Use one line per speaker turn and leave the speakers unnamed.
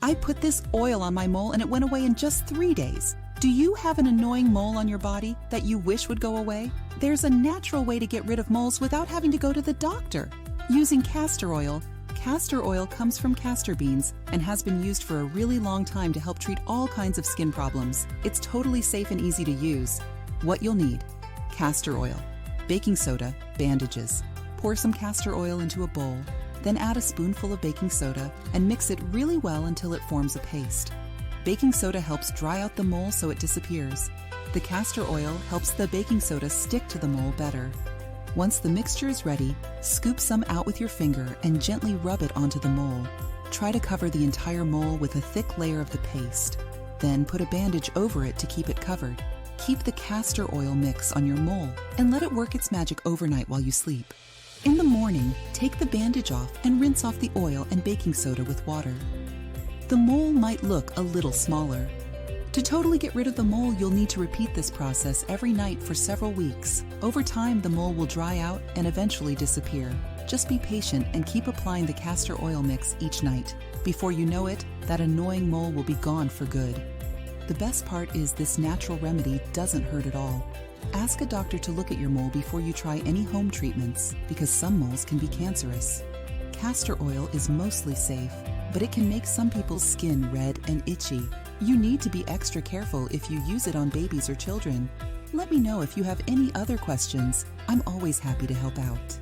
I put this oil on my mole and it went away in just 3 days. Do you have an annoying mole on your body that you wish would go away? There's a natural way to get rid of moles without having to go to the doctor. Using castor oil. Castor oil comes from castor beans and has been used for a really long time to help treat all kinds of skin problems. It's totally safe and easy to use. What you'll need: castor oil, baking soda, bandages. Pour some castor oil into a bowl, then add a spoonful of baking soda and mix it really well until it forms a paste. Baking soda helps dry out the mole so it disappears. The castor oil helps the baking soda stick to the mole better. Once the mixture is ready, scoop some out with your finger and gently rub it onto the mole. Try to cover the entire mole with a thick layer of the paste. Then put a bandage over it to keep it covered. Keep the castor oil mix on your mole and let it work its magic overnight while you sleep. In the morning, take the bandage off and rinse off the oil and baking soda with water. The mole might look a little smaller. To totally get rid of the mole, you'll need to repeat this process every night for several weeks. Over time, the mole will dry out and eventually disappear. Just be patient and keep applying the castor oil mix each night. Before you know it, that annoying mole will be gone for good. The best part is this natural remedy doesn't hurt at all. Ask a doctor to look at your mole before you try any home treatments, because some moles can be cancerous. Castor oil is mostly safe, but it can make some people's skin red and itchy. You need to be extra careful if you use it on babies or children. Let me know if you have any other questions. I'm always happy to help out.